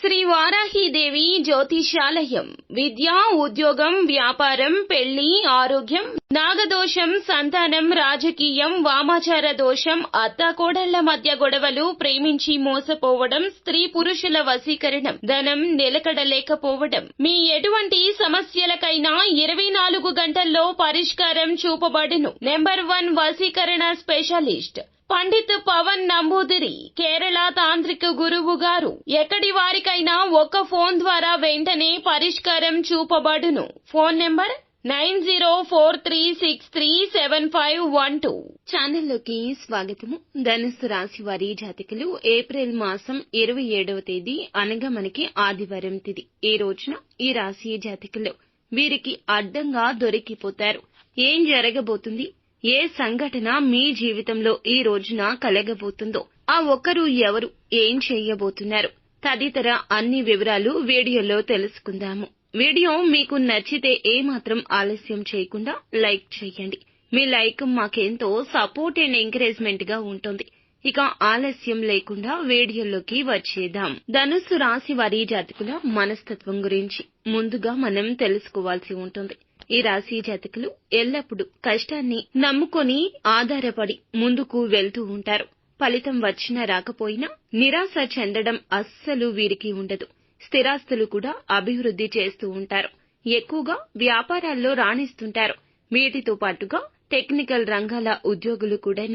శ్రీ వారాహీదేవి జ్యోతిషాలయం. విద్య, ఉద్యోగం, వ్యాపారం, పెళ్లి, ఆరోగ్యం, నాగదోషం, సంతానం, రాజకీయం, వామాచార దోషం, అత్తాకోడళ్ల మధ్య గొడవలు, ప్రేమించి మోసపోవడం, స్త్రీ పురుషుల వశీకరణం, ధనం నిలకడలేకపోవడం, మీ ఎటువంటి సమస్యలకైనా 24 గంటల్లో పరిష్కారం చూపబడును. నెంబర్ 1 వశీకరణ స్పెషలిస్ట్ పండిత్ పవన్ నంబూదిరి, కేరళ తాంత్రిక గురువు గారు. ఎక్కడి వారికైనా ఒక్క ఫోన్ ద్వారా వెంటనే పరిష్కారం చూపబడును. Phone number 9043637512. ఛానల్లోకి స్వాగతము. ధనుస్సు రాశి వారి జాతకులు ఏప్రిల్ మాసం 27వ తేదీ అనగా మనకి ఆదివారం తిథి. ఈ రోజున ఈ రాశి జాతకులు వీరికి అడ్డంగా దొరికిపోతారు. ఏం జరగబోతుంది, ఏ సంఘటన మీ జీవితంలో ఈ రోజున కలగబోతుందో, ఆ ఒక్కరు ఎవరు, ఏం చేయబోతున్నారు తదితర అన్ని వివరాలు వీడియోలో తెలుసుకుందాము. వీడియో మీకు నచ్చితే ఏమాత్రం ఆలస్యం చేయకుండా లైక్ చేయండి. మీ లైక్ మాకెంతో సపోర్ట్ అండ్ ఎంకరేజ్మెంట్ గా ఉంటుంది. ఇక ఆలస్యం లేకుండా వీడియోలోకి వచ్చేద్దాం. ధనుస్సు రాశి వారి జాతకుల మనస్తత్వం గురించి ముందుగా మనం తెలుసుకోవాల్సి ఉంటుంది. ఈ రాశి జాతకులు ఎల్లప్పుడూ కష్టాన్ని నమ్ముకొని ఆధారపడి ముందుకు వెళ్తూ ఉంటారు. ఫలితం వచ్చినా రాకపోయినా నిరాశ చెందడం అస్సలు వీరికి ఉండదు. స్థిరాస్తులు కూడా అభివృద్ధి చేస్తూ ఉంటారు. ఎక్కువగా వ్యాపారాల్లో రాణిస్తుంటారు. వీటితో పాటుగా టెక్నికల్ రంగాల ఉద్యోగులు కూడా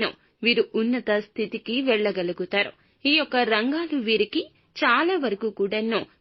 వీరు ఉన్నత స్థితికి వెళ్లగలుగుతారు. ఈ యొక్క రంగాలు వీరికి చాలా వరకు కూడా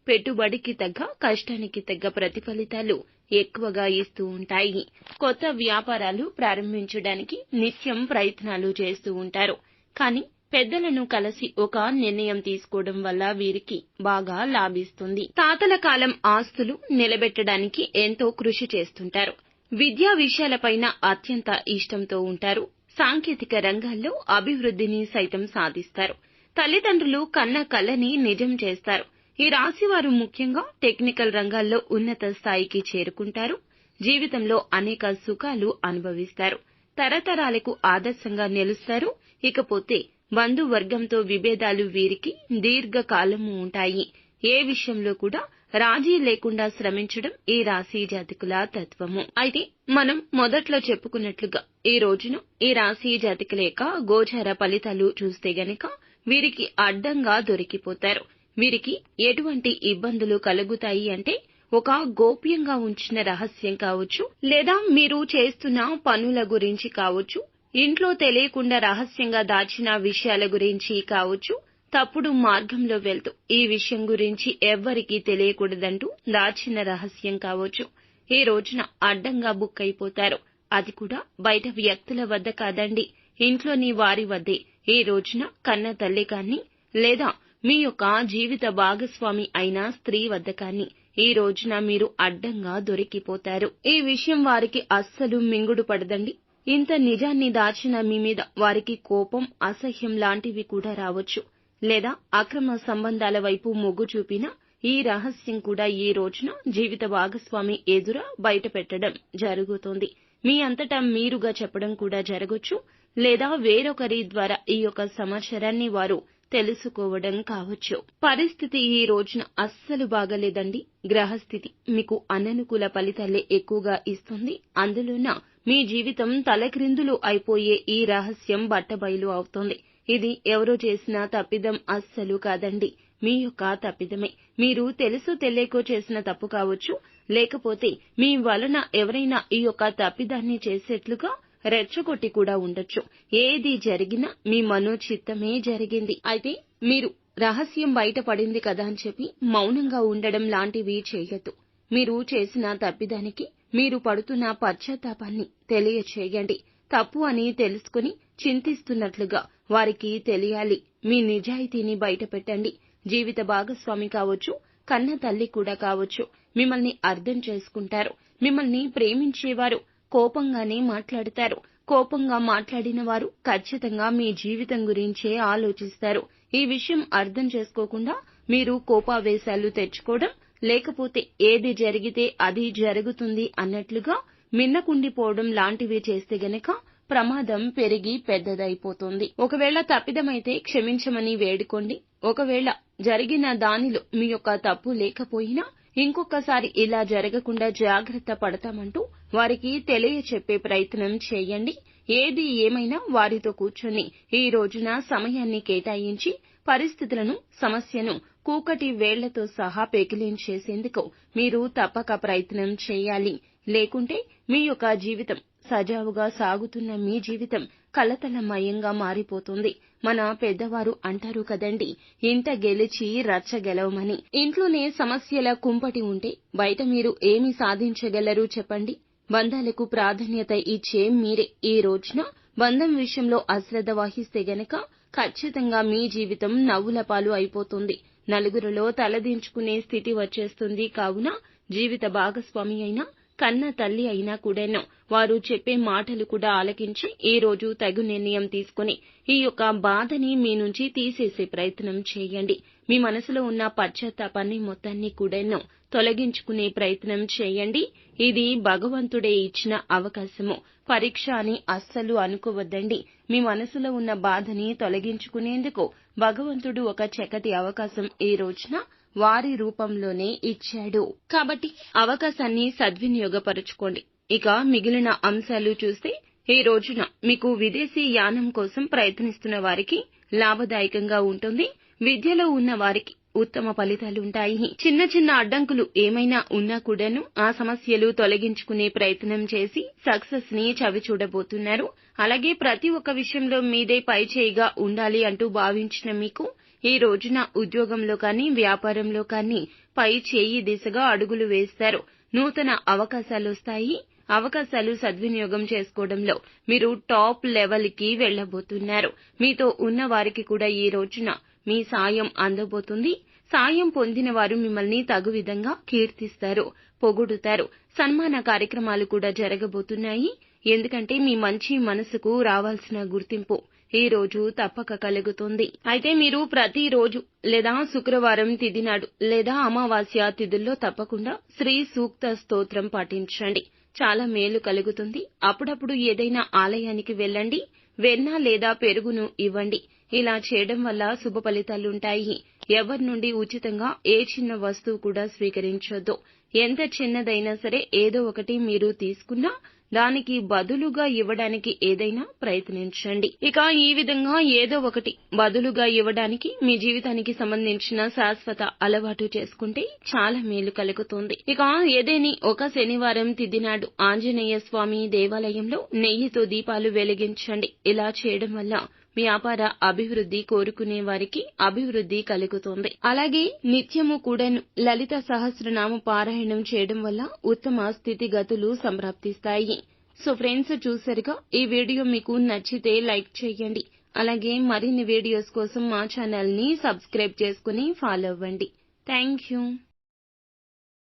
పెట్టుబడికి తగ్గ కష్టానికి తగ్గ ప్రతిఫలితాలు ఎక్కువగా ఇస్తూ ఉంటాయి. కొత్త వ్యాపారాలు ప్రారంభించడానికి నిత్యం ప్రయత్నాలు చేస్తూ ఉంటారు. కానీ పెద్దలను కలిసి ఒక నిర్ణయం తీసుకోవడం వల్ల వీరికి బాగా లాభిస్తుంది. తాతల కాలం ఆస్తులు నిలబెట్టడానికి ఎంతో కృషి చేస్తుంటారు. విద్యా విషయాలపైన అత్యంత ఇష్టంతో ఉంటారు. సాంకేతిక రంగాల్లో అభివృద్ధిని సైతం సాధిస్తారు. తల్లిదండ్రులు కన్న కలని నిజం చేస్తారు. ఈ రాశివారు ముఖ్యంగా టెక్నికల్ రంగాల్లో ఉన్నత స్థాయికి చేరుకుంటారు. జీవితంలో అనేక సుఖాలు అనుభవిస్తారు. తరతరాలకు ఆదర్శంగా నిలుస్తారు. ఇకపోతే బంధువర్గంతో విభేదాలు వీరికి దీర్ఘకాలము ఉంటాయి. ఏ విషయంలో కూడా రాజీ లేకుండా శ్రమించడం ఈ రాశి జాతకుల తత్వము. అయితే మనం మొదట్లో చెప్పుకున్నట్లుగా ఈ రోజున ఈ రాశి జాతకుల యొక్క గోచార ఫలితాలు చూస్తే గనక వీరికి అడ్డంగా దొరికిపోతారు. వీరికి ఎటువంటి ఇబ్బందులు కలుగుతాయి అంటే, ఒక గోప్యంగా ఉంచిన రహస్యం కావచ్చు, లేదా మీరు చేస్తున్న పనుల గురించి కావచ్చు, ఇంట్లో తెలియకుండా రహస్యంగా దాచిన విషయాల గురించి కావచ్చు, తప్పుడు మార్గంలో వెళ్తూ ఈ విషయం గురించి ఎవ్వరికీ తెలియకూడదంటూ దాచిన రహస్యం కావచ్చు, ఈ రోజున అడ్డంగా బుక్ అయిపోతారు. అది కూడా బయట వ్యక్తుల వద్ద కాదండి, ఇంట్లోని వారి వద్దే. ఈ రోజున కన్న తల్లి కానీ లేదా మీ యొక్క జీవిత భాగస్వామి అయిన స్త్రీ వద్ద కానీ ఈ రోజున మీరు అడ్డంగా దొరికిపోతారు. ఈ విషయం వారికి అస్సలు మింగుడు పడదండి. ఇంత నిజాన్ని దాచిన మీ మీద వారికి కోపం, అసహ్యం లాంటివి కూడా రావచ్చు. లేదా అక్రమ సంబంధాల వైపు మొగ్గు చూపిన ఈ రహస్యం కూడా ఈ రోజున జీవిత భాగస్వామి ఎదుర బయట పెట్టడం జరుగుతుంది. మీ అంతటా మీరుగా చెప్పడం కూడా జరగొచ్చు. లేదా వేరొకరి ద్వారా ఈ యొక్క సమాచారాన్ని వారు తెలుసుకోవడం కావచ్చు. పరిస్థితి ఈ రోజున అస్సలు బాగలేదండి. గ్రహస్థితి మీకు అననుకూల ఫలితాలే ఎక్కువగా ఇస్తుంది. అందులోన మీ జీవితం తలక్రిందులు అయిపోయే ఈ రహస్యం బట్టబయలు అవుతోంది. ఇది ఎవరో చేసిన తప్పిదం అస్సలు కాదండి, మీ యొక్క తప్పిదమే. మీరు తెలుసో తెలియకో చేసిన తప్పు కావచ్చు, లేకపోతే మీ వలన ఎవరైనా ఈ యొక్క తప్పిదాన్ని చేసేట్లుగా రెచ్చగొట్టి కూడా ఉండొచ్చు. ఏది జరిగినా మీ మనోచిత్తమే జరిగింది. అయితే మీరు రహస్యం బయటపడింది కదా అని చెప్పి మౌనంగా ఉండడం లాంటివి చేయొద్దు. మీరు చేసిన తప్పిదానికి మీరు పడుతున్న పశ్చాత్తాపాన్ని తెలియచేయండి. తప్పు అని తెలుసుకుని చింతిస్తున్నట్లుగా వారికి తెలియాలి. మీ నిజాయితీని బయటపెట్టండి. జీవిత భాగస్వామి కావచ్చు, కన్న తల్లి కూడా కావచ్చు, మిమ్మల్ని అర్థం చేసుకుంటారు. మిమ్మల్ని ప్రేమించేవారు కోపంగానే మాట్లాడతారు. కోపంగా మాట్లాడిన వారు ఖచ్చితంగా మీ జీవితం గురించే ఆలోచిస్తారు. ఈ విషయం అర్థం చేసుకోకుండా మీరు కోపావేశాలు తెచ్చుకోవడం, లేకపోతే ఏది జరిగితే అది జరుగుతుంది అన్నట్లుగా మిన్నకుండిపోవడం లాంటివి చేస్తే గనక ప్రమాదం పెరిగి పెద్దదైపోతుంది. ఒకవేళ తప్పిదమైతే క్షమించమని వేడుకోండి. ఒకవేళ జరిగిన దానిలో మీ యొక్క తప్పు లేకపోయినా ఇంకొకసారి ఇలా జరగకుండా జాగ్రత్త పడతామంటూ వారికి తెలియచెప్పే ప్రయత్నం చేయండి. ఏది ఏమైనా వారితో కూర్చొని ఈ రోజున సమయాన్ని కేటాయించి పరిస్థితులను, సమస్యను కూకటి వేళ్లతో సహా పెకిలించేసేందుకు మీరు తప్పక ప్రయత్నం చేయాలి. లేకుంటే మీ యొక్క జీవితం, సజావుగా సాగుతున్న మీ జీవితం కలతలమయంగా మారిపోతుంది. మన పెద్దవారు అంటారు కదండి, ఇంట గెలిచి రచ్చ గెలవమని. ఇంట్లోనే సమస్యల కుంపటి ఉంటే బయట మీరు ఏమి సాధించగలరు చెప్పండి? బంధాలకు ప్రాధాన్యత ఇచ్చే మీరే ఈ రోజున బంధం విషయంలో అశ్రద్ధ వహిస్తే గనక ఖచ్చితంగా మీ జీవితం నవ్వుల పాలు అయిపోతుంది. నలుగురిలో తలదించుకునే స్థితి వచ్చేస్తుంది. కావున జీవిత భాగస్వామి అయినా, కన్న తల్లి అయినా కూడాను వారు చెప్పే మాటలు కూడా ఆలకించి ఈ రోజు తగు నిర్ణయం తీసుకుని ఈ యొక్క బాధని మీ నుంచి తీసేసే ప్రయత్నం చేయండి. మీ మనసులో ఉన్న పశ్చాత్తాపాన్ని మొత్తాన్ని కూడాను తొలగించుకునే ప్రయత్నం చేయండి. ఇది భగవంతుడే ఇచ్చిన అవకాశము, పరీక్ష అని అస్సలు అనుకోవద్దండి. మీ మనసులో ఉన్న బాధని తొలగించుకునేందుకు భగవంతుడు ఒక చక్కటి అవకాశం ఈ రోజున వారి రూపంలోనే ఇచ్చాడు. కాబట్టి అవకాశాన్ని సద్వినియోగపరుచుకోండి. ఇక మిగిలిన అంశాలు చూస్తే ఈ రోజున మీకు విదేశీ యానం కోసం ప్రయత్నిస్తున్న వారికి లాభదాయకంగా ఉంటుంది. విద్యలో ఉన్న వారికి ఉత్తమ ఫలితాలుంటాయి. చిన్న చిన్న అడ్డంకులు ఏమైనా ఉన్నా కూడాను ఆ సమస్యలు తొలగించుకునే ప్రయత్నం చేసి సక్సెస్ ని చవిచూడబోతున్నారు. అలాగే ప్రతి ఒక్క విషయంలో మీదే పైచేయిగా ఉండాలి అంటూ భావించిన మీకు ఈ రోజున ఉద్యోగంలో కానీ, వ్యాపారంలో కానీ పై చేయి దిశగా అడుగులు వేస్తారు. నూతన అవకాశాలొస్తాయి. అవకాశాలు సద్వినియోగం చేసుకోవడంలో మీరు టాప్ లెవెల్ కి వెళ్లబోతున్నారు. మీతో ఉన్న వారికి కూడా ఈ రోజున మీ సాయం అందబోతుంది. సాయం పొందిన వారు మిమ్మల్ని తగు విధంగా కీర్తిస్తారు, పొగుడుతారు. సన్మాన కార్యక్రమాలు కూడా జరగబోతున్నాయి. ఎందుకంటే మీ మంచి మనసుకు రావాల్సిన గుర్తింపు ఈ రోజు తప్పక కలుగుతుంది. అయితే మీరు ప్రతిరోజు లేదా శుక్రవారం తిథి నాడు లేదా అమావాస్య తిథుల్లో తప్పకుండా శ్రీ సూక్త స్తోత్రం పఠించండి. చాలా మేలు కలుగుతుంది. అప్పుడప్పుడు ఏదైనా ఆలయానికి వెళ్ళండి. వెన్న లేదా పెరుగును ఇవ్వండి. ఇలా చేయడం వల్ల శుభ ఫలితాలుంటాయి. ఎవరి నుండి ఉచితంగా ఏ చిన్న వస్తువు కూడా స్వీకరించొద్దు. ఎంత చిన్నదైనా సరే ఏదో ఒకటి మీరు తీసుకున్నా దానికి బదులుగా ఇవ్వడానికి ఏదైనా ప్రయత్నించండి. ఇక ఈ విధంగా ఏదో ఒకటి బదులుగా ఇవ్వడానికి మీ జీవితానికి సంబంధించిన శాశ్వత అలవాటు చేసుకుంటే చాలా మేలు కలుగుతుంది. ఇక ఏదేని ఒక శనివారం తిథి నాడు ఆంజనేయ స్వామి దేవాలయంలో నెయ్యితో దీపాలు వెలిగించండి. ఇలా చేయడం వల్ల వ్యాపార అభివృద్ధి కోరుకునే వారికి అభివృద్ధి కలుగుతుంది. అలాగే నిత్యము కూడాను లలిత సహస్రనామ పారాయణం చేయడం వల్ల ఉత్తమ స్థితిగతులు సంప్రాప్తిస్తాయి. సో ఫ్రెండ్స్, చూసారుగా, ఈ వీడియో మీకు నచ్చితే లైక్ చేయండి. అలాగే మరిన్ని వీడియోస్ కోసం మా ఛానల్ ని సబ్స్క్రైబ్ చేసుకుని ఫాలో అవ్వండి. Thank you.